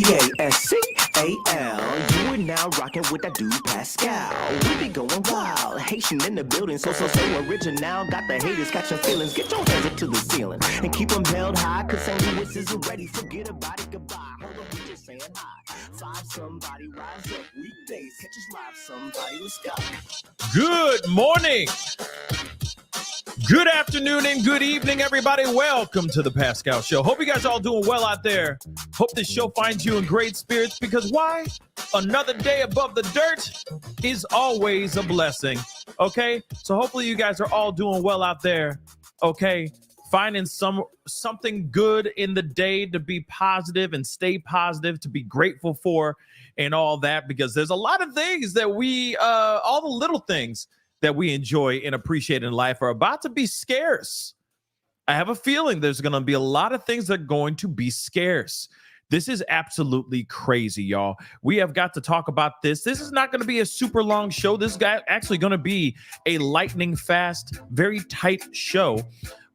Pascal. You are now rocking with that dude Pascal. We be going wild, Haitian in the building, so original. Got the haters catching feelings. Get your hands up to the ceiling and keep them held high, cause St. Louis isn't ready. Forget about it, goodbye. Hold on, we just saying hi. Five somebody rise up weekdays, catch us live somebody, let's go. Good morning, good afternoon, and good evening, everybody. Welcome to the Pascal Show. Hope you guys are all doing well out there. Hope this show finds you in great spirits, because why? Another day above the dirt is always a blessing, okay? So hopefully you guys are all doing well out there, okay? Finding something good in the day to be positive and stay positive, to be grateful for and all that, because there's a lot of things that we, all the little things that we enjoy and appreciate in life are about to be scarce. I have a feeling there's going to be a lot of things that are going to be scarce. This is absolutely crazy, y'all. We have got to talk about this. This is not going to be a super long show. This is actually going to be a lightning fast, very tight show.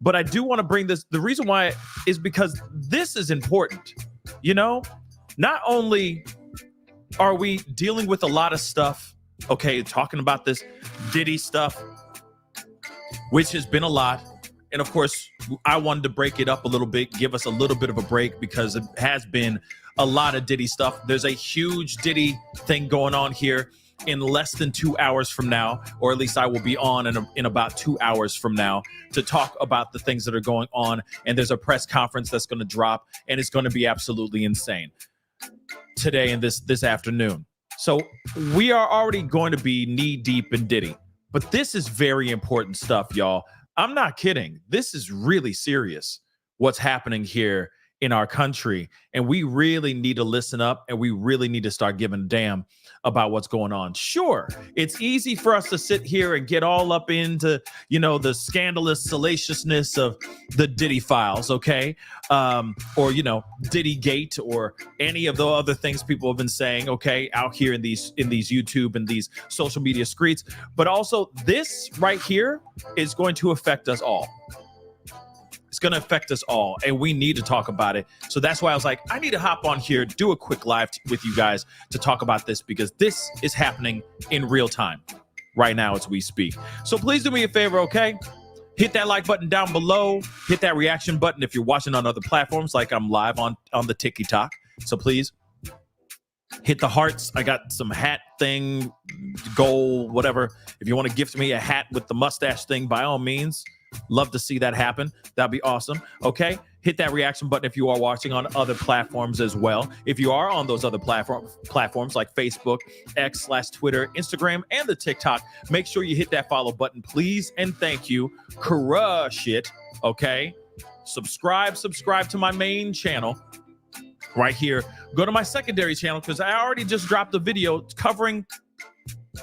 But I do want to bring this. The reason why is because this is important. You know, not only are we dealing with a lot of stuff, okay, talking about this Diddy stuff, which has been a lot. And of course, I wanted to break it up a little bit, give us a little bit of a break, because it has been a lot of Diddy stuff. There's a huge Diddy thing going on here in less than 2 hours from now, or at least I will be on in about 2 hours from now to talk about the things that are going on. And there's a press conference that's going to drop, and it's going to be absolutely insane today and this afternoon. So we are already going to be knee deep in Diddy, but this is very important stuff, y'all. I'm not kidding. This is really serious, what's happening here in our country. And we really need to listen up, and we really need to start giving a damn about what's going on. Sure, it's easy for us to sit here and get all up into, you know, the scandalous salaciousness of the Diddy files, okay? Or, you know, Diddy Gate, or any of the other things people have been saying, okay, out here in these YouTube and these social media streets. But also, this right here is going to affect us all. It's going to affect us all, and we need to talk about it. So that's why I was like, I need to hop on here, do a quick live with you guys to talk about this, because this is happening in real time right now as we speak. So please do me a favor, okay? Hit that like button down below. Hit that reaction button if you're watching on other platforms, like I'm live on the TikTok. So please hit the hearts. I got some hat thing, goal, whatever. If you want to gift me a hat with the mustache thing, by all means. Love to see that happen. That'd be awesome. Okay. Hit that reaction button if you are watching on other platforms as well. If you are on those other platforms like Facebook, X/Twitter, Instagram, and the TikTok, make sure you hit that follow button, please. And thank you. Crush it. Okay. Subscribe to my main channel right here. Go to my secondary channel, because I already just dropped a video covering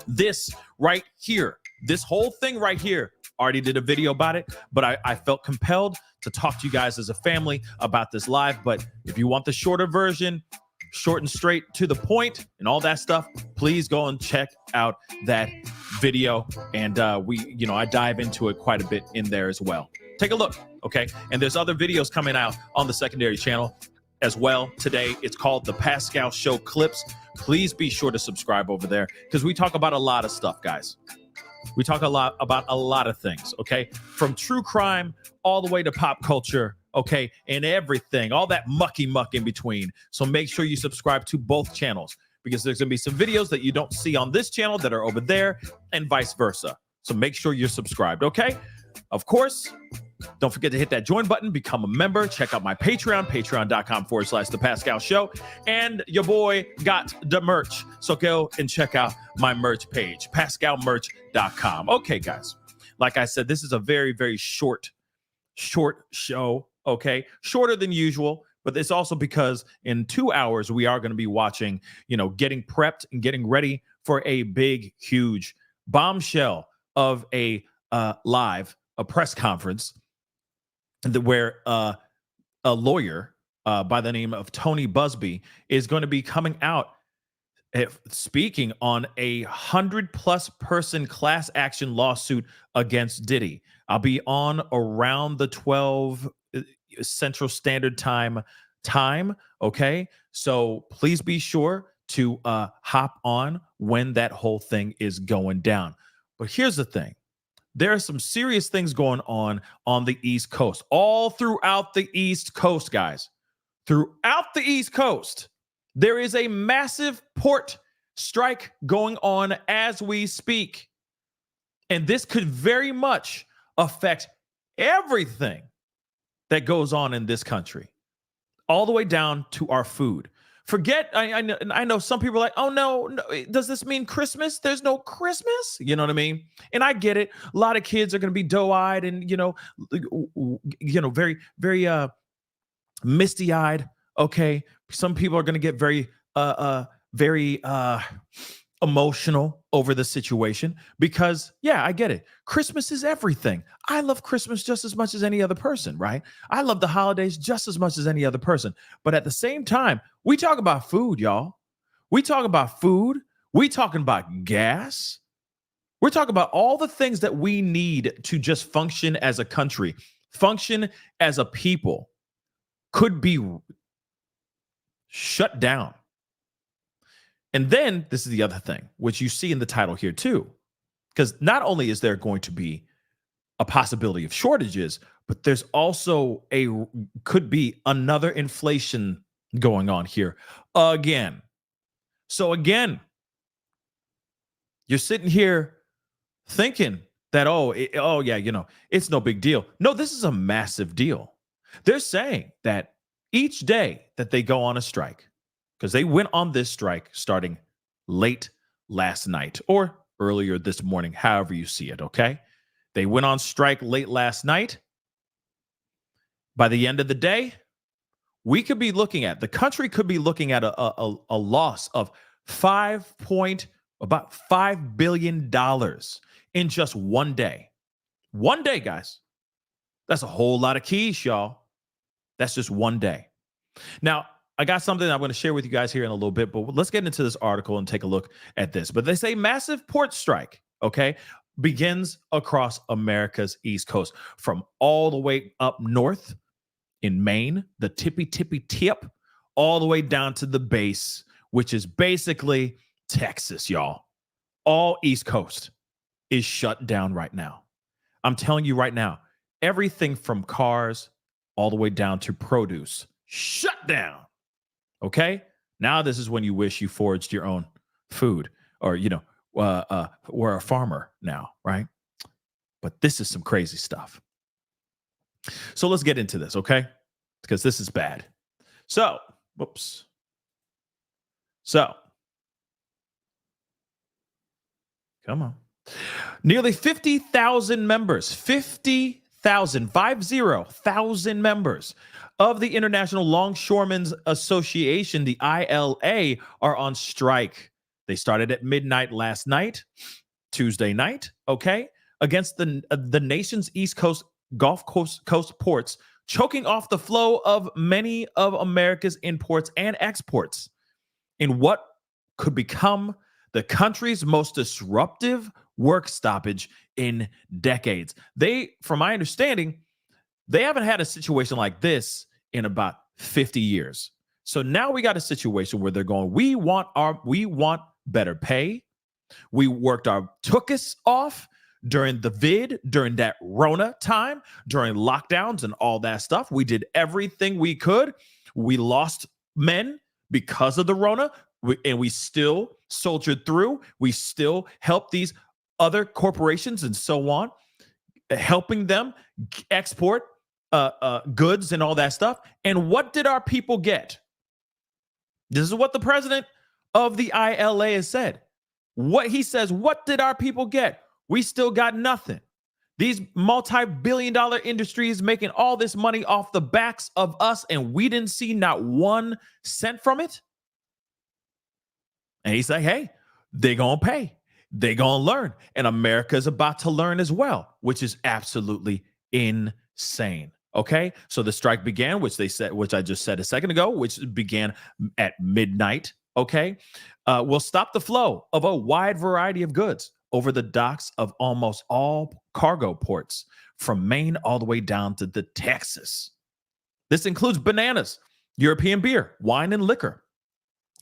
this right here. This whole thing right here. Already did a video about it, but I felt compelled to talk to you guys as a family about this live. But if you want the shorter version, short and straight to the point and all that stuff, please go and check out that video. And I dive into it quite a bit in there as well. Take a look, okay? And there's other videos coming out on the secondary channel as well today. It's called The Pascal Show Clips. Please be sure to subscribe over there, because we talk about a lot of stuff, guys. We talk a lot about a lot of things, okay? From true crime all the way to pop culture, okay? And everything, all that muck in between. So make sure you subscribe to both channels, because there's going to be some videos that you don't see on this channel that are over there, and vice versa. So make sure you're subscribed, okay? Of course, don't forget to hit that join button, become a member, check out my Patreon, patreon.com/The Pascal Show. And your boy got the merch. So go and check out my merch page, pascalmerch.com. Okay, guys, like I said, this is a very, very short show, okay? Shorter than usual, but it's also because in 2 hours, we are going to be watching, getting prepped and getting ready for a big, huge bombshell of a press conference where a lawyer by the name of Tony Busby is going to be coming out speaking on a 100+ person class action lawsuit against Diddy. I'll be on around the 12 Central Standard Time. Okay. So please be sure to hop on when that whole thing is going down. But here's the thing. There are some serious things going on the East Coast, all throughout the East Coast, guys. Throughout the East Coast, there is a massive port strike going on as we speak. And this could very much affect everything that goes on in this country, all the way down to our food. Forget, I know some people are like, oh, no, does this mean Christmas? There's no Christmas? You know what I mean? And I get it. A lot of kids are going to be doe-eyed and, very, very misty-eyed. Okay. Some people are going to get very emotional over the situation because, yeah, I get it. Christmas is everything. I love Christmas just as much as any other person, right? I love the holidays just as much as any other person. But at the same time, we talk about food, y'all. We talk about food. We talking about gas. We're talking about all the things that we need to just function as a country, function as a people, could be shut down. And then this is the other thing, which you see in the title here too, because not only is there going to be a possibility of shortages, but there's also could be another inflation going on here again. So again, you're sitting here thinking that, it's no big deal. No, this is a massive deal. They're saying that each day that they go on a strike, because they went on this strike starting late last night or earlier this morning, however you see it, okay? They went on strike late last night. By the end of the day, the country could be looking at a loss of about $5 billion in just one day. One day, guys. That's a whole lot of keys, y'all. That's just one day. Now, I got something I'm going to share with you guys here in a little bit, but let's get into this article and take a look at this. But they say massive port strike, okay, begins across America's East Coast from all the way up north in Maine, the tippy tip, all the way down to the base, which is basically Texas, y'all. All East Coast is shut down right now. I'm telling you right now, everything from cars all the way down to produce shut down. Okay, now this is when you wish you foraged your own food, or were a farmer now, right? But this is some crazy stuff. So let's get into this, okay? Because this is bad. So, come on. Nearly 50,000 members, 50,000 members of the International Longshoremen's Association, the ILA, are on strike. They started at midnight last night, Tuesday night, okay, against the nation's East Coast Gulf Coast ports, choking off the flow of many of America's imports and exports in what could become the country's most disruptive work stoppage in decades. From my understanding, they haven't had a situation like this in about 50 years. So now we got a situation where they're going, we want better pay. We worked our tuchus off during that Rona time, during lockdowns and all that stuff. We did everything we could. We lost men because of the Rona, and we still soldiered through. We still helped these other corporations and so on, helping them export goods and all that stuff. And what did our people get? This is what the president of the ILA has said. What he says, what did our people get? We still got nothing. These multi-billion-dollar industries making all this money off the backs of us, and we didn't see not 1 cent from it. And he's like, hey, they're going to pay. They're going to learn. And America's about to learn as well, which is absolutely insane. Okay, so the strike began, which I just said a second ago, which began at midnight. Okay, will stop the flow of a wide variety of goods over the docks of almost all cargo ports from Maine all the way down to the Texas. This includes bananas, European beer, wine, and liquor,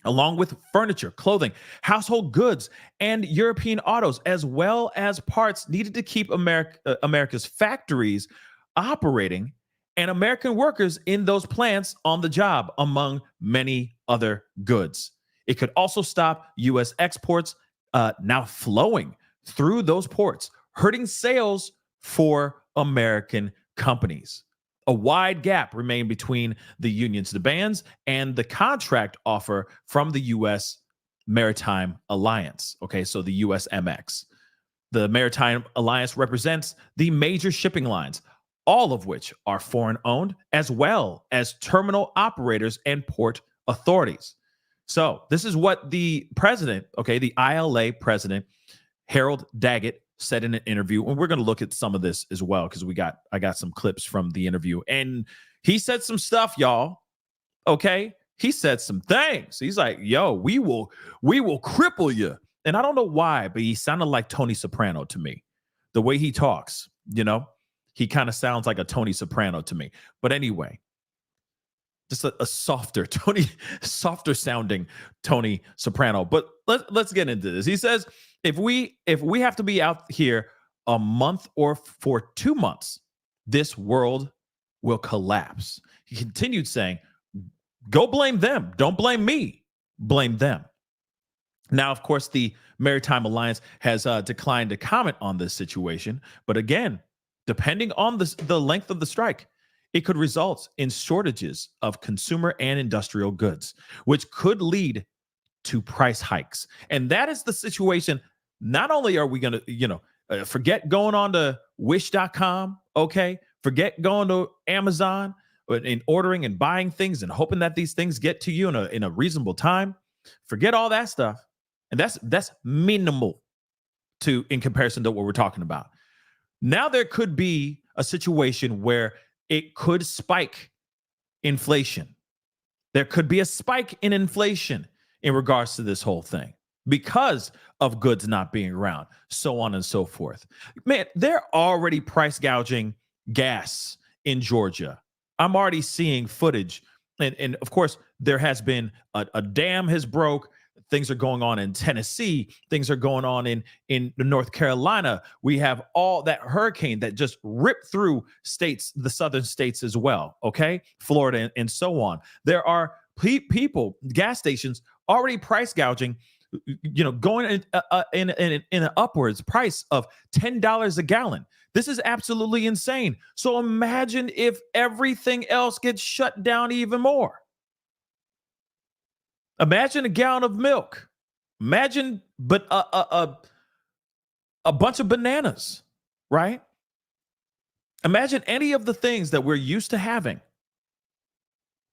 along with furniture, clothing, household goods, and European autos, as well as parts needed to keep America's factories operating and American workers in those plants on the job, among many other goods. It could also stop U.S. exports now flowing through those ports, hurting sales for American companies. A wide gap remained between the union's demands and the contract offer from the U.S. Maritime Alliance. Okay, so the USMX. The Maritime Alliance represents the major shipping lines, all of which are foreign owned, as well as terminal operators and port authorities. So this is what the president, okay, the ILA president, Harold Daggett, said in an interview, and we're going to look at some of this as well because I got some clips from the interview, and he said some stuff, y'all. Okay, he said some things. He's like, "Yo, we will cripple you," and I don't know why, but he sounded like Tony Soprano to me. The way he talks, he kind of sounds like a Tony Soprano to me. But anyway, just a softer sounding Tony Soprano. But let's get into this. He says, if we have to be out here a month or for 2 months, this world will collapse. He continued saying, go blame them. Don't blame me. Blame them. Now, of course, the Maritime Alliance has declined to comment on this situation. But again, depending on the length of the strike, it could result in shortages of consumer and industrial goods, which could lead to price hikes. And that is the situation. Not only are we going to, forget going on to wish.com, okay? Forget going to Amazon and ordering and buying things and hoping that these things get to you in a reasonable time. Forget all that stuff. And that's minimal in comparison to what we're talking about. Now there could be a situation where it could spike inflation. There could be a spike in inflation in regards to this whole thing because of goods not being around, so on and so forth. Man, they're already price gouging gas in Georgia. I'm already seeing footage. And of course, there has been a dam has broke. Things are going on in Tennessee. Things are going on in North Carolina. We have all that hurricane that just ripped through states, the southern states as well, okay? Florida and so on. There are people, gas stations, already price gouging, going in an upwards price of $10 a gallon. This is absolutely insane. So imagine if everything else gets shut down even more. Imagine a gallon of milk. Imagine a bunch of bananas, right? Imagine any of the things that we're used to having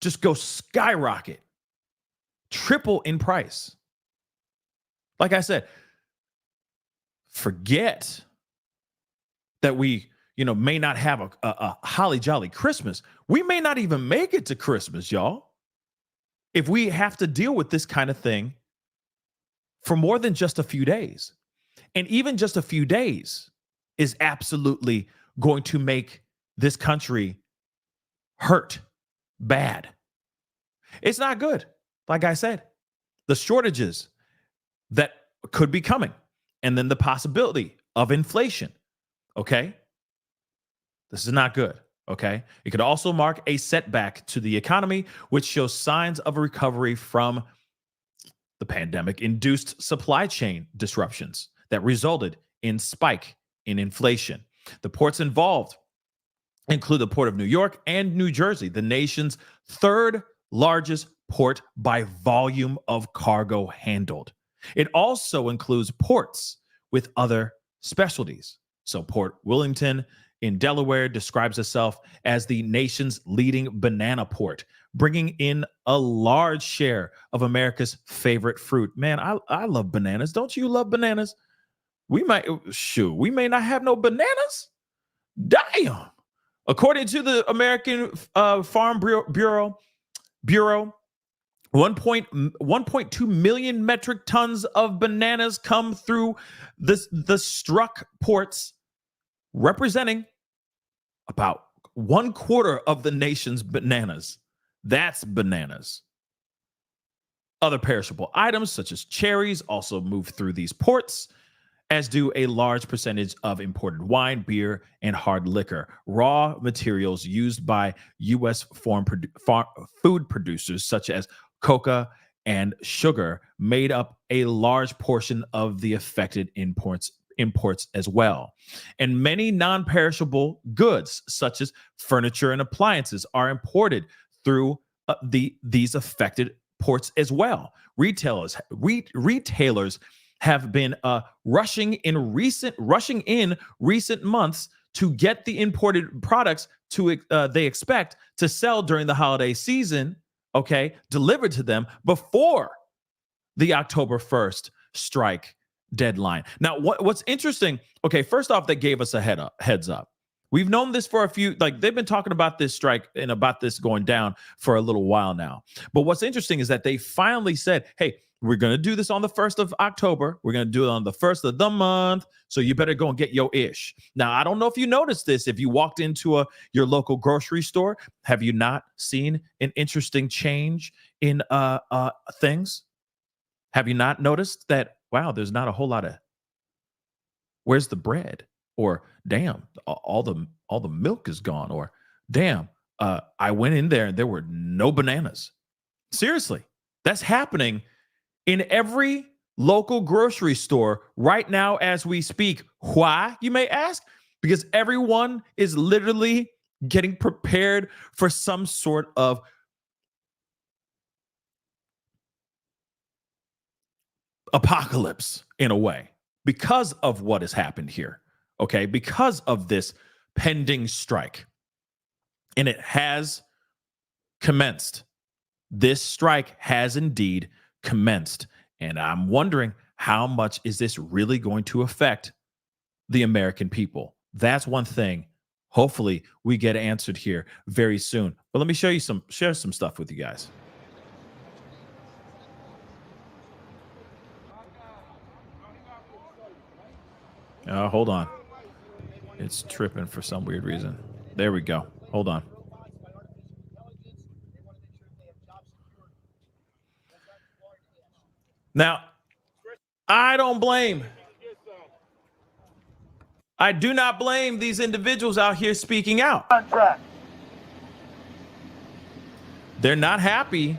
just go skyrocket, triple in price. Like I said, forget that we, may not have a holly jolly Christmas. We may not even make it to Christmas, y'all, if we have to deal with this kind of thing for more than just a few days. And even just a few days is absolutely going to make this country hurt bad. It's not good. Like I said, the shortages that could be coming, and then the possibility of inflation. Okay? This is not good. Okay? It could also mark a setback to the economy, which shows signs of a recovery from the pandemic-induced supply chain disruptions that resulted in spike in inflation. The ports involved include the Port of New York and New Jersey, the nation's third largest port by volume of cargo handled. It also includes ports with other specialties. So Port Wellington in Delaware describes itself as the nation's leading banana port, bringing in a large share of America's favorite fruit. Man, I love bananas. Don't you love bananas? We may not have no bananas. Damn. According to the American Farm Bureau, 1.2 million metric tons of bananas come through the struck ports, representing about 1/4 of the nation's bananas. That's bananas. Other perishable items, such as cherries, also move through these ports, as do a large percentage of imported wine, beer, and hard liquor. Raw materials used by U.S. food producers, such as coca and sugar, made up a large portion of the affected imports as well. And many non-perishable goods, such as furniture and appliances, are imported through these affected ports as well. Retailers have been rushing in recent months to get the imported products to they expect to sell during the holiday season, okay, delivered to them before the October 1st strike deadline. Now, what's interesting, okay, first off, they gave us a heads up. We've known this for they've been talking about this strike and about this going down for a little while now. But what's interesting is that they finally said, hey, we're going to do this on the 1st of October. We're going to do it on the 1st of the month. So you better go and get your ish. Now, I don't know if you noticed this. If you walked into your local grocery store, have you not seen an interesting change in things? Have you not noticed that, wow, there's not a whole lot of, where's the bread? Or damn, all the milk is gone. Or damn, I went in there and there were no bananas. Seriously, that's happening in every local grocery store right now as we speak. Why, you may ask? Because everyone is literally getting prepared for some sort of apocalypse in a way because of what has happened here. Okay, because of this pending strike. And it has commenced. This strike has indeed commenced. And I'm wondering, how much is this really going to affect the American people? That's one thing. Hopefully we get answered here very soon. But let me share some stuff with you guys. Hold on. It's tripping for some weird reason. There we go. Hold on. Now, I do not blame these individuals out here speaking out. They're not happy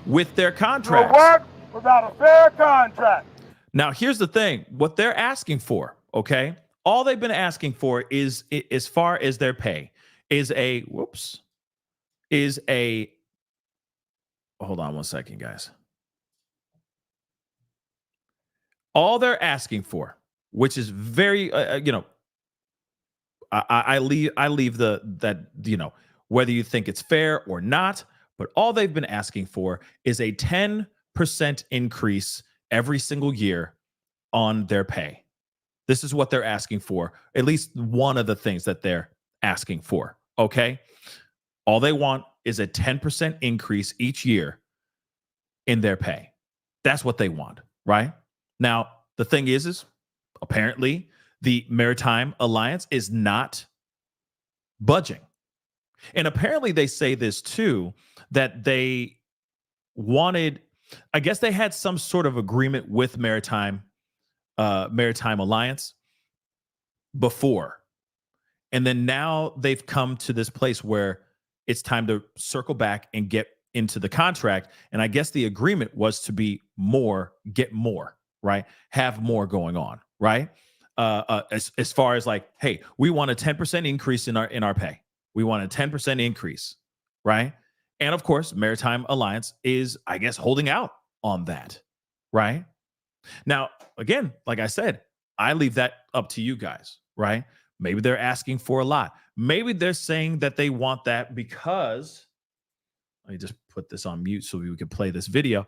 with their contracts. Work without a fair contract. Now, here's the thing. What they're asking for, okay? All they've been asking for is, as far as their pay, is a, hold on one second, guys. All they're asking for, which is very, I leave that, whether you think it's fair or not, but all they've been asking for is a 10% increase every single year on their pay. This is what they're asking for. At least one of the things that they're asking for. Okay. All they want is a 10% increase each year in their pay. That's what they want. Right now, the thing is apparently the Maritime Alliance is not budging. And apparently they say this too, that they wanted, I guess they had some sort of agreement with Maritime Alliance before. And then now they've come to this place where it's time to circle back and get into the contract. And I guess the agreement was to be more, get more, right? Have more going on, right? As far as like, hey, we want a 10% increase in our pay. We want a 10% increase, right? And of course, Maritime Alliance is, I guess, holding out on that, right? Now, again, like I said, I leave that up to you guys, right? Maybe they're asking for a lot. Maybe they're saying that they want that because, let me just put this on mute so we can play this video.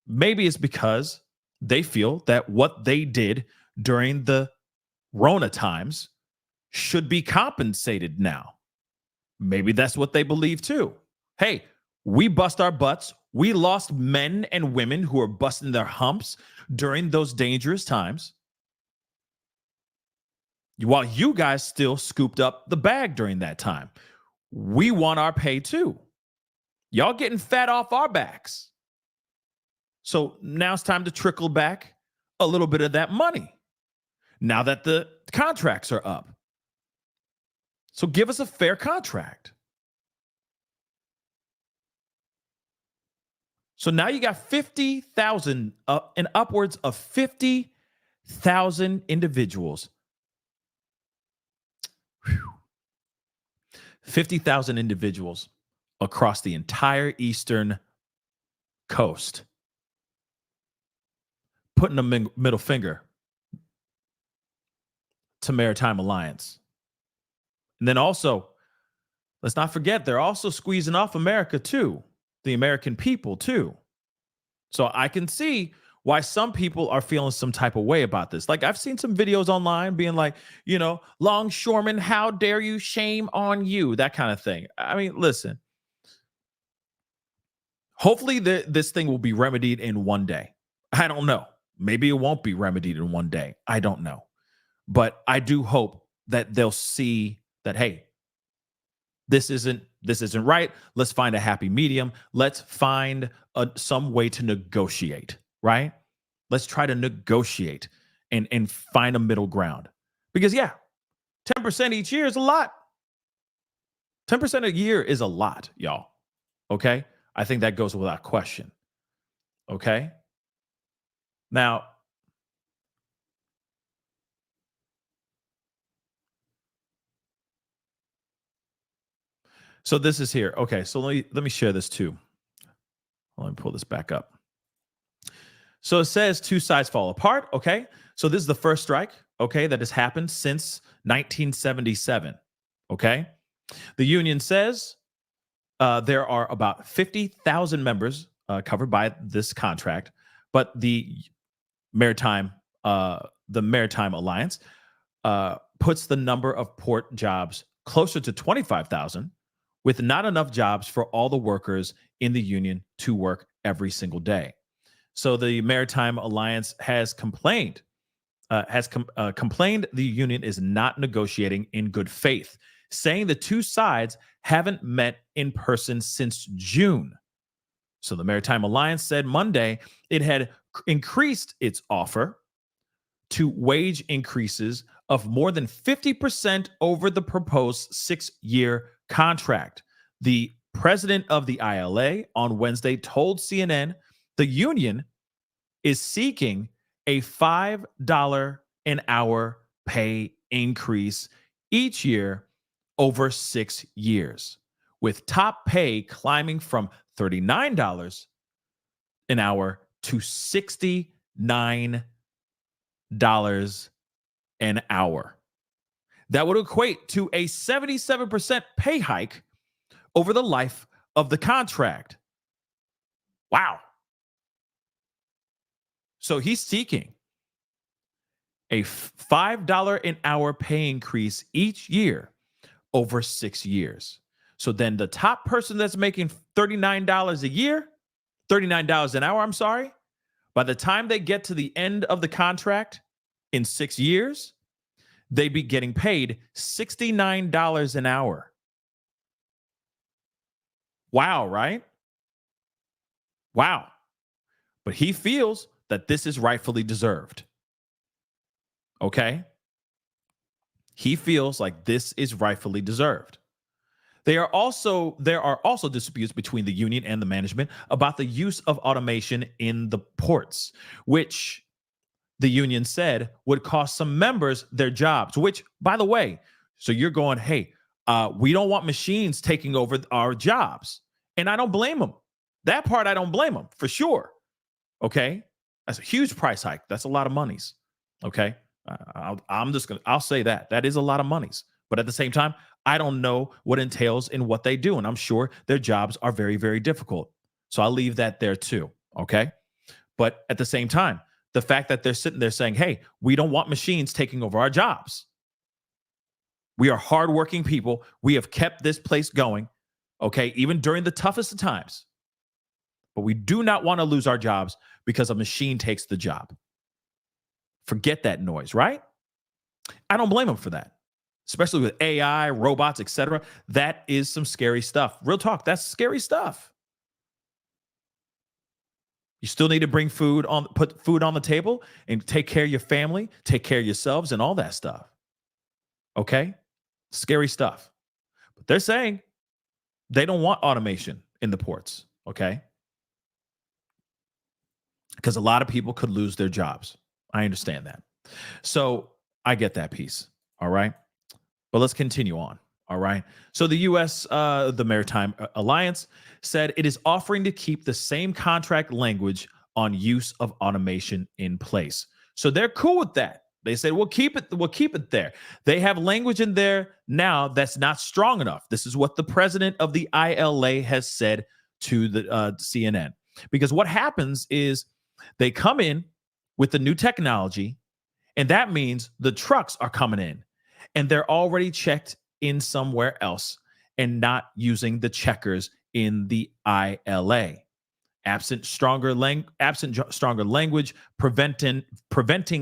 Maybe it's because they feel that what they did during the Rona times should be compensated now. Maybe that's what they believe too. Hey, we bust our butts. We lost men and women who are busting their humps during those dangerous times, while you guys still scooped up the bag during that time. We want our pay too. Y'all getting fat off our backs. So now it's time to trickle back a little bit of that money now that the contracts are up. So give us a fair contract. So now you got 50,000 and upwards of 50,000 individuals. 50,000 individuals across the entire eastern coast putting a middle finger to Maritime Alliance. And then also, let's not forget, they're also squeezing off America too, the American people too. So I can see why some people are feeling some type of way about this. Like I've seen some videos online being like, longshoremen, how dare you, shame on you, that kind of thing. I mean, listen, hopefully this thing will be remedied in one day. I don't know. Maybe it won't be remedied in one day. I don't know. But I do hope that they'll see that, hey, this isn't right. Let's find a happy medium. Let's find some way to negotiate, right? Let's try to negotiate and find a middle ground. Because 10% each year is a lot. 10% a year is a lot, y'all. Okay? I think that goes without question. Okay? Now, so this is here. Okay, so let me share this too. Let me pull this back up. So it says two sides fall apart. Okay, so this is the first strike. Okay, that has happened since 1977. Okay, the union says there are about 50,000 members covered by this contract, but the Maritime Alliance puts the number of port jobs closer to 25,000, with not enough jobs for all the workers in the union to work every single day. So the Maritime Alliance has complained the union is not negotiating in good faith, saying the two sides haven't met in person since June. So the Maritime Alliance said Monday it had increased its offer to wage increases of more than 50% over the proposed 6-year contract. The president of the ILA on Wednesday told CNN the union is seeking a $5 an hour pay increase each year over 6 years, with top pay climbing from $39 an hour to $69 an hour. That would equate to a 77% pay hike over the life of the contract. Wow. So he's seeking a $5 an hour pay increase each year over 6 years. So then the top person that's making $39 a year, $39 an hour, I'm sorry, by the time they get to the end of the contract in 6 years, they be getting paid $69 an hour. Wow, right? Wow. But he feels that this is rightfully deserved. Okay? He feels like this is rightfully deserved. There are also disputes between the union and the management about the use of automation in the ports, which the union said would cost some members their jobs, which, by the way, so you're going, hey, we don't want machines taking over our jobs. And I don't blame them. That part, I don't blame them for sure. Okay. That's a huge price hike. That's a lot of monies. Okay. I'll say that. That is a lot of monies. But at the same time, I don't know what entails in what they do. And I'm sure their jobs are very, very difficult. So I'll leave that there too. Okay. But at the same time, the fact that they're sitting there saying, hey, we don't want machines taking over our jobs. We are hardworking people. We have kept this place going, okay, even during the toughest of times. But we do not want to lose our jobs because a machine takes the job. Forget that noise, right? I don't blame them for that, especially with AI, robots, etc. That is some scary stuff. Real talk, that's scary stuff. You still need to put food on the table and take care of your family, take care of yourselves and all that stuff. Okay? Scary stuff. But they're saying they don't want automation in the ports. Okay? Because a lot of people could lose their jobs. I understand that. So I get that piece. All right. But let's continue on. All right. So the U.S., the Maritime Alliance, said it is offering to keep the same contract language on use of automation in place. So they're cool with that. They said, we'll keep it there. They have language in there now that's not strong enough. This is what the president of the ILA has said to the CNN. Because what happens is they come in with the new technology, and that means the trucks are coming in and they're already checked in somewhere else and not using the checkers in the ILA. Absent stronger language preventing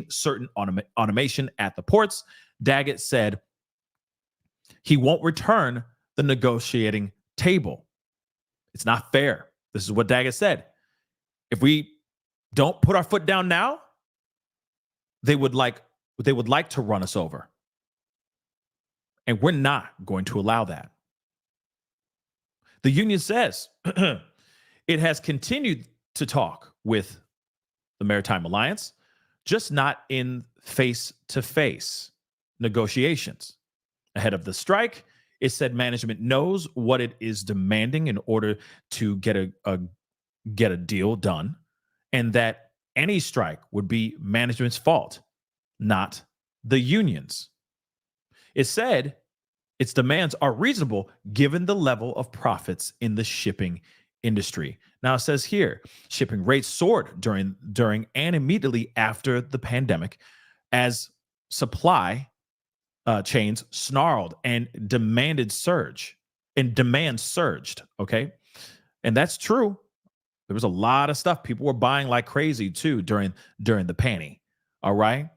certain automation at the ports, Daggett said he won't return the negotiating table. It's not fair. This is what Daggett said. If we don't put our foot down now, they would like to run us over. And we're not going to allow that. The union says it has continued to talk with the Maritime Alliance, just not in face-to-face negotiations. Ahead of the strike, it said management knows what it is demanding in order to get a deal done, and that any strike would be management's fault, not the union's. It said its demands are reasonable given the level of profits in the shipping industry. Now it says here, shipping rates soared during and immediately after the pandemic as supply chains snarled and demand surged. Okay. And that's true. There was a lot of stuff. People were buying like crazy too during the panty. All right.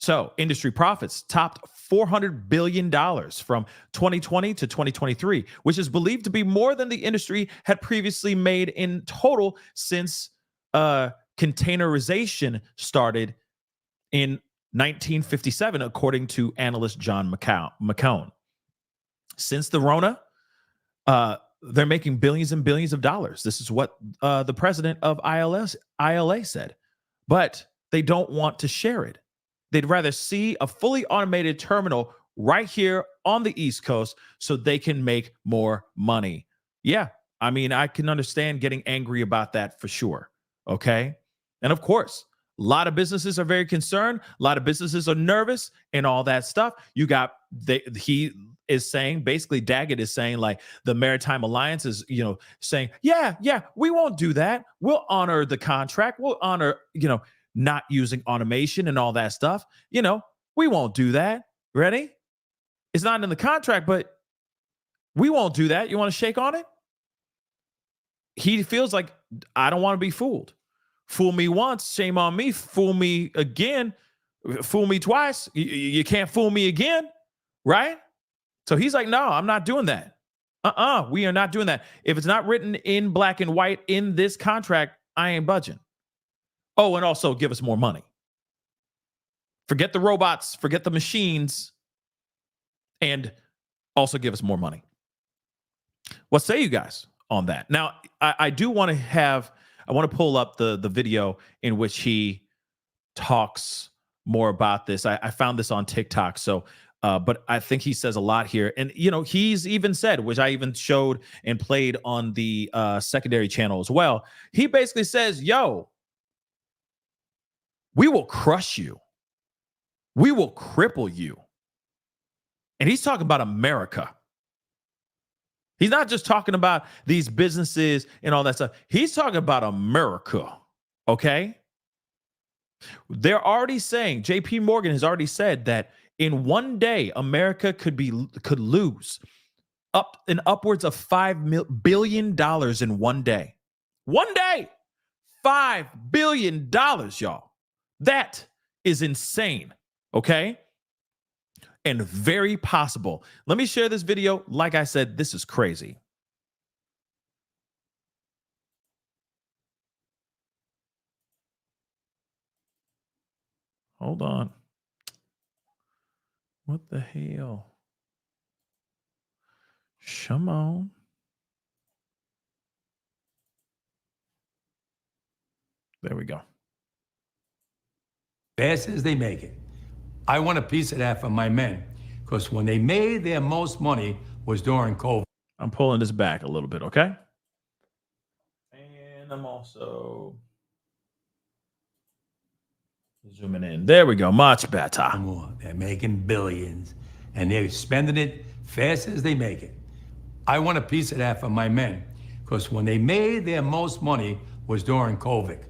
So industry profits topped $400 billion from 2020 to 2023, which is believed to be more than the industry had previously made in total since containerization started in 1957, according to analyst John McCone. Since the Rona, they're making billions and billions of dollars. This is what the president of ILA said. But they don't want to share it. They'd rather see a fully automated terminal right here on the East Coast so they can make more money. Yeah, I mean, I can understand getting angry about that for sure. Okay. And of course, a lot of businesses are very concerned. A lot of businesses are nervous and all that stuff. He is saying, basically Daggett is saying, like, the Maritime Alliance is, saying, yeah, we won't do that. We'll honor the contract. We'll honor, not using automation and all that stuff. We won't do that. Ready? It's not in the contract, but we won't do that. You want to shake on it? He feels like, I don't want to be fooled. Fool me once, shame on me. Fool me again, fool me twice. You can't fool me again, right? So he's like, no, I'm not doing that. We are not doing that. If it's not written in black and white in this contract, I ain't budging. Oh, and also give us more money. Forget the robots, forget the machines, and also give us more money. What say you guys on that? Now, I want to pull up the video in which he talks more about this. I found this on TikTok, but I think he says a lot here. And, he's even said, which I even showed and played on the secondary channel as well. He basically says, yo, we will crush you. We will cripple you. And he's talking about America. He's not just talking about these businesses and all that stuff. He's talking about America. Okay? They're already saying, JP Morgan has already said that in one day, America could lose upwards of $5 billion in one day. One day, $5 billion, y'all. That is insane, okay? And very possible. Let me share this video. Like I said, this is crazy. Hold on. What the hell? Come on. There we go. Fast as they make it. I want a piece of that for my men, because when they made their most money was during COVID. I'm pulling this back a little bit, okay? And I'm also zooming in. There we go. Much better. More. They're making billions, and they're spending it fast as they make it. I want a piece of that for my men, because when they made their most money was during COVID.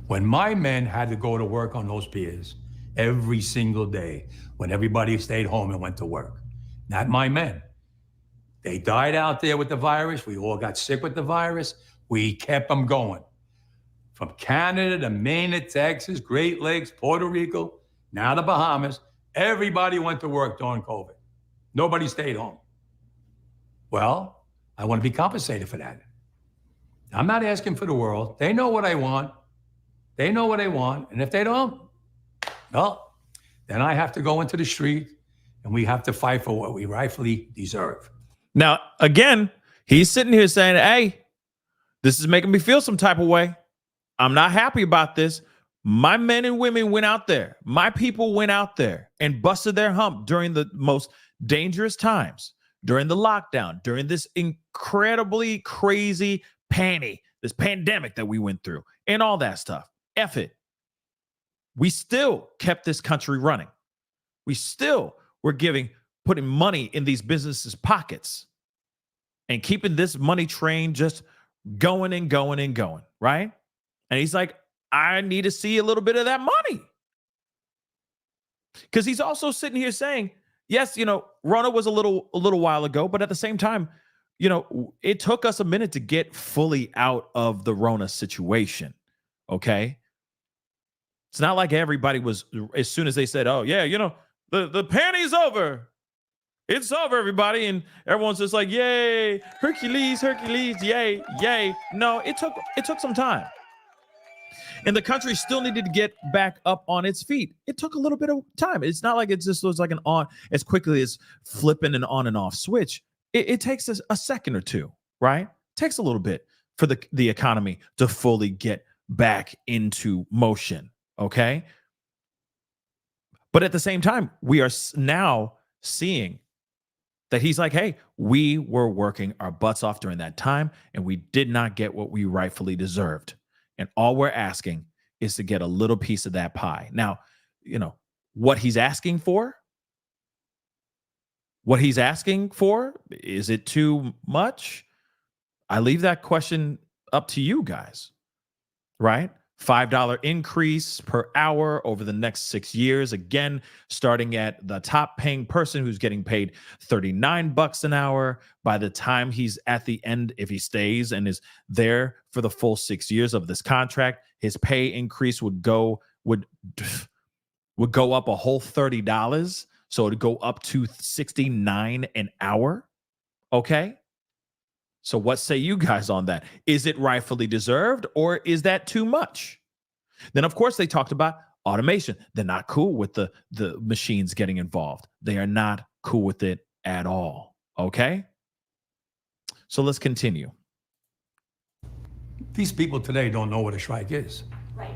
When my men had to go to work on those piers every single day, when everybody stayed home and went to work. Not my men. They died out there with the virus. We all got sick with the virus. We kept them going. From Canada to Maine to Texas, Great Lakes, Puerto Rico, now the Bahamas, everybody went to work during COVID. Nobody stayed home. Well, I want to be compensated for that. I'm not asking for the world. They know what I want. They know what I want. And if they don't, well, then I have to go into the street and we have to fight for what we rightfully deserve. Now, again, he's sitting here saying, hey, this is making me feel some type of way. I'm not happy about this. My men and women went out there. My people went out there and busted their hump during the most dangerous times, during the lockdown, during this incredibly crazy this pandemic that we went through and all that stuff. F it. We still kept this country running. We still were putting money in these businesses' pockets and keeping this money train just going and going and going, right? And he's like, I need to see a little bit of that money. Because he's also sitting here saying, yes, Rona was a little while ago, but at the same time, it took us a minute to get fully out of the Rona situation. Okay. It's not like everybody was, as soon as they said, oh yeah, the panty's over. It's over, everybody. And everyone's just like, yay, Hercules, yay, yay. No, it took some time. And the country still needed to get back up on its feet. It took a little bit of time. It's not like it just was like an on as quickly as flipping an on and off switch. It takes a second or two, right? It takes a little bit for the economy to fully get back into motion, okay? But at the same time, we are now seeing that he's like, hey, we were working our butts off during that time, and we did not get what we rightfully deserved. And all we're asking is to get a little piece of that pie. Now, what he's asking for, is it too much? I leave that question up to you guys, right? $5 increase per hour over the next 6 years. Again, starting at the top paying person who's getting paid $39 an hour. By the time he's at the end, if he stays and is there for the full 6 years of this contract, his pay increase would go up a whole $30. So it'd go up to $69 an hour. Okay. So what say you guys on that? Is it rightfully deserved, or is that too much? Then, of course, they talked about automation. They're not cool with the machines getting involved. They are not cool with it at all. Okay? So let's continue. These people today don't know what a strike is. Right.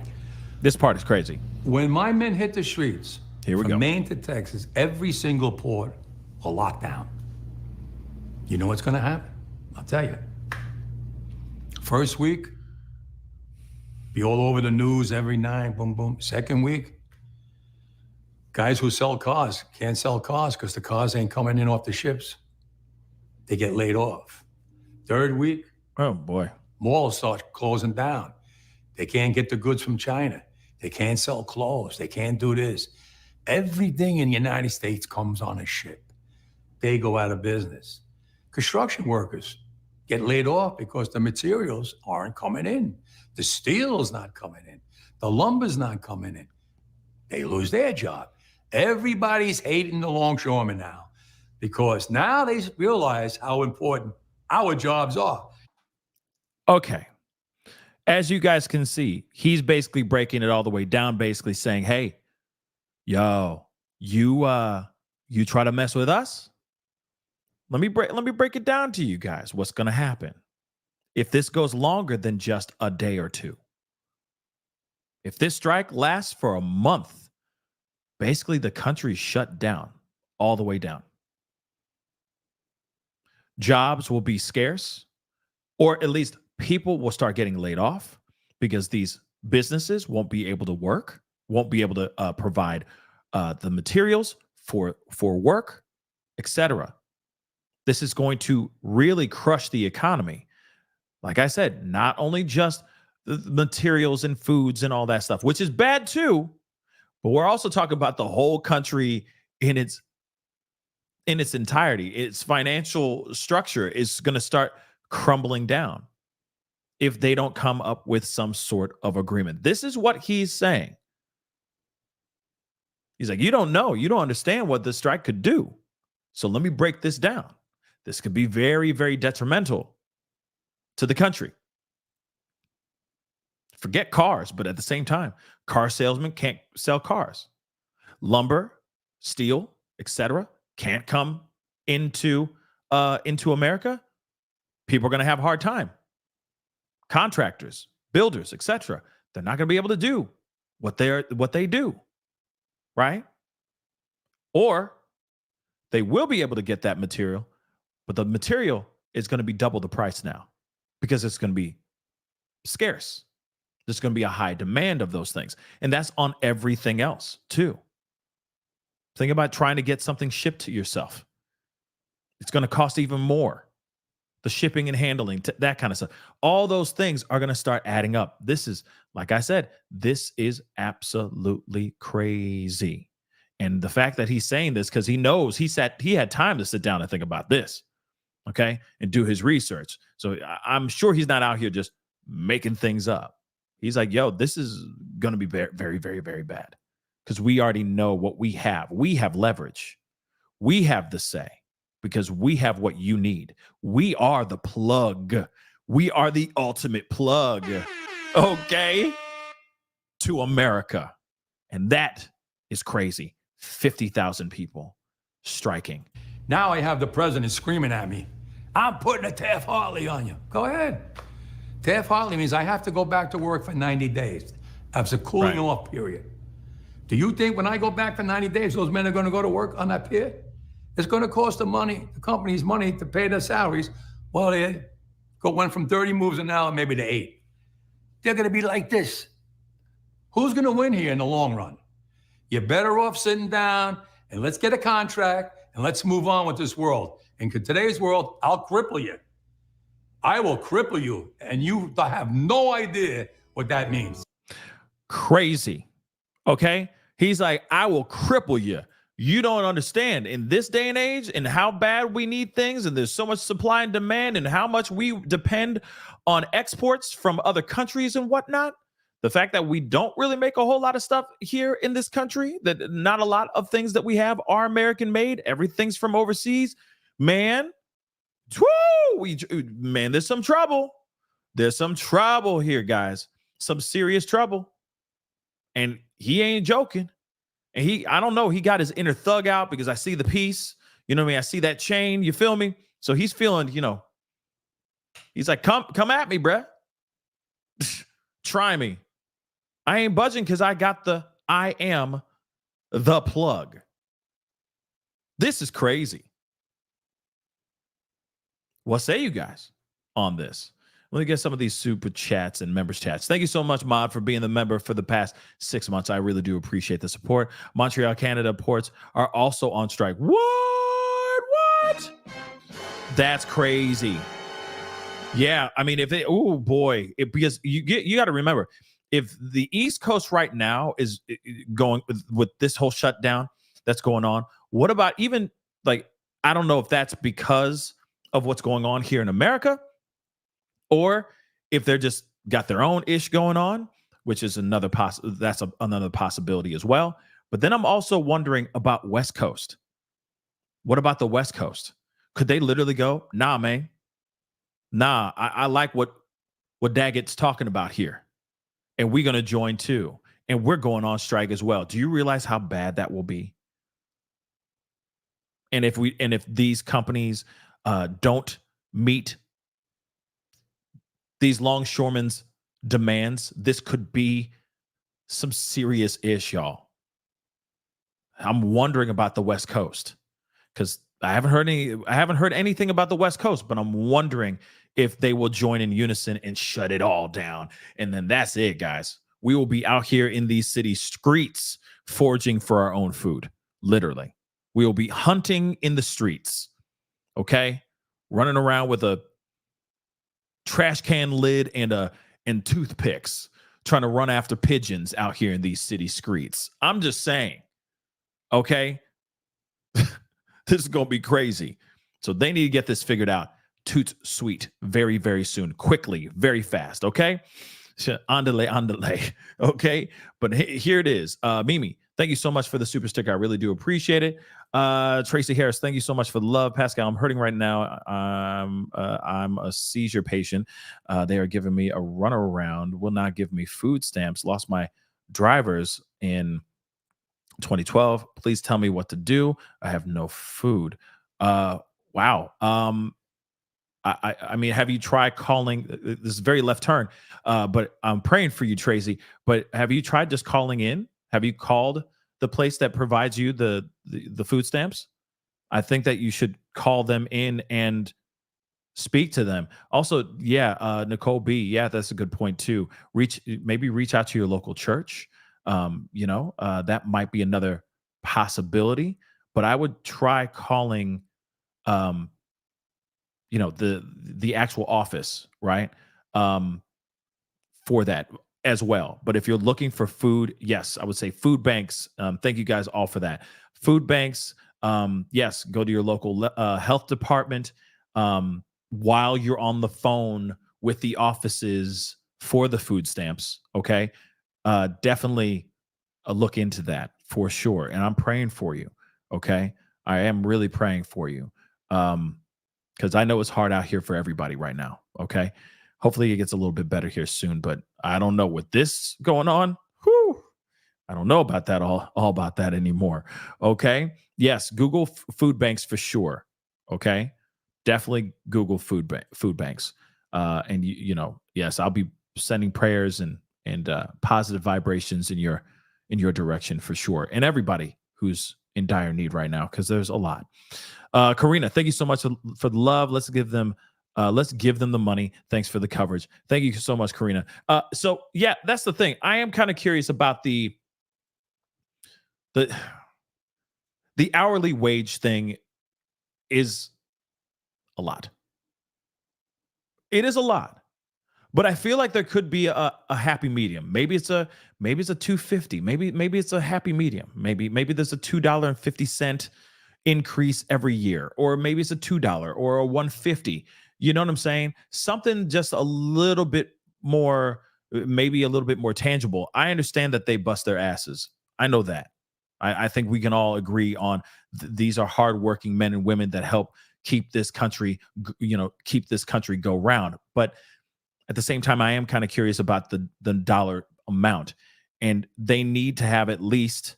This part is crazy. When my men hit the streets, Here we from go. Maine to Texas, every single port will lock down. You know what's going to happen? I'll tell you. First week, be all over the news every night, boom, boom. Second week, guys who sell cars can't sell cars because the cars ain't coming in off the ships. They get laid off. Third week, Oh, boy. malls start closing down. They can't get the goods from China. They can't sell clothes. They can't do this. Everything in the United States comes on a ship. They go out of business. Construction workers get laid off because the materials aren't coming in. The steel's not coming in. The lumber's not coming in. They lose their job. Everybody's hating the longshoremen now because now they realize how important our jobs are. Okay. As you guys can see, he's basically breaking it all the way down, basically saying, hey, yo, you try to mess with us? Let me break it down to you guys. What's going to happen if this goes longer than just a day or two? If this strike lasts for a month, basically the country's shut down, all the way down. Jobs will be scarce, or at least people will start getting laid off because these businesses won't be able to work, won't be able to provide the materials for work, etc. This is going to really crush the economy. Like I said, not only just the materials and foods and all that stuff, which is bad too, but we're also talking about the whole country in its entirety. Its financial structure is going to start crumbling down if they don't come up with some sort of agreement. This is what he's saying. He's like, you don't understand what this strike could do. So let me break this down. This could be very, very detrimental to the country. Forget cars, but at the same time, car salesmen can't sell cars. Lumber, steel, etc. can't come into America. People are going to have a hard time. Contractors, builders, etc. They're not going to be able to do what they do, right? Or they will be able to get that material, but the material is going to be double the price now because it's going to be scarce. There's going to be a high demand of those things. And that's on everything else too. Think about trying to get something shipped to yourself. It's going to cost even more. The shipping and handling, that kind of stuff. All those things are going to start adding up. This is, like I said, this is absolutely crazy. And the fact that he's saying this, because he knows he had time to sit down and think about this, okay, and do his research. So I'm sure he's not out here just making things up. He's like, yo, this is going to be very, very, very, very bad because we already know what we have. We have leverage. We have the say because we have what you need. We are the plug. We are the ultimate plug, okay, to America. And that is crazy. 50,000 people striking. Now I have the president screaming at me, I'm putting a Taft-Hartley on you. Go ahead. Taft-Hartley means I have to go back to work for 90 days. That's a cooling off period. Do you think when I go back for 90 days, those men are going to go to work on that pier? It's going to cost the company's money to pay their salaries. Well, they went from 30 moves an hour maybe to 8. They're going to be like this. Who's going to win here in the long run? You're better off sitting down and let's get a contract and let's move on with this world. In today's world, I'll cripple you. I will cripple you, and you have no idea what that means. Crazy. Okay? He's like, I will cripple you. You don't understand in this day and age and how bad we need things, and there's so much supply and demand and how much we depend on exports from other countries and whatnot. The fact that we don't really make a whole lot of stuff here in this country, that not a lot of things that we have are American made. Everything's from overseas. Man, there's some trouble. There's some trouble here, guys. Some serious trouble. And he ain't joking. And I don't know, he got his inner thug out because I see the piece. You know what I mean? I see that chain. You feel me? So he's feeling, he's like, come at me, bruh. Try me. I ain't budging because I am the plug. This is crazy. What say you guys on this? Let me get some of these super chats and members chats. Thank you so much, Mod, for being the member for the past 6 months. I really do appreciate the support. Montreal, Canada ports are also on strike. What? That's crazy. Yeah, I mean, because you got to remember, if the East Coast right now is going with this whole shutdown that's going on, what about even I don't know if that's because of what's going on here in America, or if they're just got their own ish going on, which is another possibility as well. But then I'm also wondering about West Coast. What about the West Coast? Could they literally go, nah, man, I like what Daggett's talking about here, and we're gonna join too. and we're going on strike as well. Do you realize how bad that will be? And if these companies don't meet these longshoremen's demands, this could be some serious ish, y'all. I'm wondering about the West Coast because I haven't heard anything about the West Coast, but I'm wondering if they will join in unison and shut it all down. And then that's it, guys. We will be out here in these city streets foraging for our own food. Literally. We will be hunting in the streets. Okay? Running around with a trash can lid and toothpicks, trying to run after pigeons out here in these city streets. I'm just saying. Okay? This is going to be crazy. So they need to get this figured out. Toot sweet. Very, very soon. Quickly. Very fast. Okay? Andale. Okay? But here it is. Mimi, thank you so much for the super sticker. I really do appreciate it. Tracy Harris, thank you so much for the love. Pascal, I'm hurting right now. I'm a seizure patient. They are giving me a runaround. Will not give me food stamps. Lost my driver's in 2012. Please tell me what to do. I have no food. Wow. I mean, have you tried calling? This is very left turn, but I'm praying for you, Tracy. But have you tried just calling in? Have you called the place that provides you the food stamps? I think that you should call them in and speak to them. Also, yeah, Nicole B. Yeah, that's a good point too. Maybe reach out to your local church. That might be another possibility. But I would try calling, the actual office, right? For that as well. But if you're looking for food, yes, I would say food banks. Thank you guys all for that. Food banks, yes, go to your local health department while you're on the phone with the offices for the food stamps. Okay. Definitely look into that for sure. And I'm praying for you. Okay. I am really praying for you. Because I know it's hard out here for everybody right now. Okay. Hopefully it gets a little bit better here soon, but I don't know with this going on. I don't know about that all about that anymore. Okay. Yes. Google food banks for sure. Okay. Definitely Google food banks. And yes, I'll be sending prayers and positive vibrations in your direction for sure. And everybody who's in dire need right now, because there's a lot. Karina, thank you so much for the love. Let's give them the money. Thanks for the coverage. Thank you so much, Karina. So yeah, that's the thing. I am kind of curious about the hourly wage thing. Is a lot. It is a lot. But I feel like there could be a happy medium. Maybe it's a $2.50. Maybe it's a happy medium. Maybe there's a $2.50 increase every year, or maybe it's a $2 or a $1.50. You know what I'm saying? Something just a little bit more, maybe a little bit more tangible. I understand that they bust their asses. I know that. I think we can all agree on these are hardworking men and women that help keep this country, go round. But at the same time, I am kind of curious about the dollar amount, and they need to have at least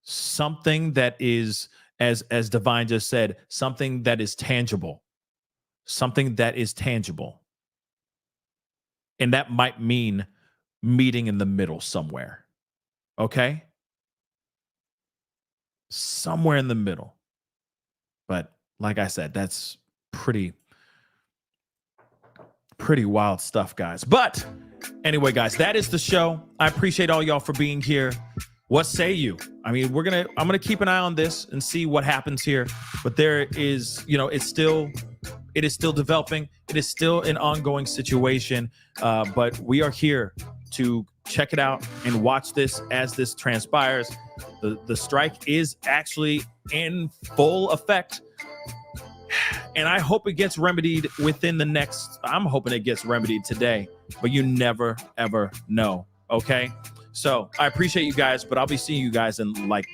something that is, as Divine just said, something that is tangible, and that might mean meeting in the middle somewhere. Okay, somewhere in the middle. But like I said, that's pretty wild stuff, guys. But anyway, guys, that is the show. I appreciate all y'all for being here. What say you? I mean, I'm gonna keep an eye on this and see what happens here. But there is, it is still developing. It is still an ongoing situation. But we are here to check it out and watch this as this transpires. The strike is actually in full effect. And I hope it gets remedied I'm hoping it gets remedied today, but you never, ever know. Okay. So I appreciate you guys, but I'll be seeing you guys in like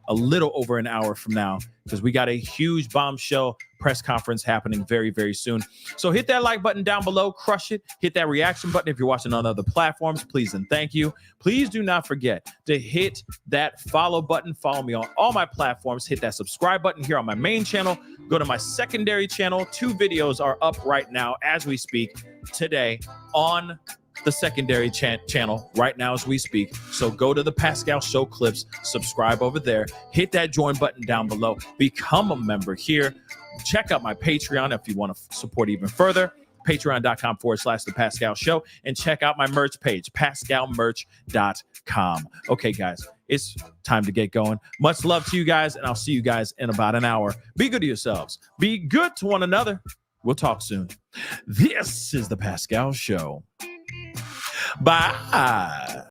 a little over an hour from now, because we got a huge bombshell press conference happening very, very soon. So hit that like button down below, crush it. Hit that reaction button if you're watching on other platforms, please and thank you. Please do not forget to hit that follow button. Follow me on all my platforms. Hit that subscribe button here on my main channel. Go to my secondary channel. 2 videos are up right now as we speak today on the secondary channel right now as we speak. So go to the Pascal Show clips, subscribe over there, hit that join button down below, become a member here. Check out my Patreon if you want to support even further. Patreon.com/The Pascal Show, and check out my merch page, PascalMerch.com. Okay, guys, it's time to get going. Much love to you guys, and I'll see you guys in about an hour. Be good to yourselves. Be good to one another. We'll talk soon. This is The Pascal Show. Bye.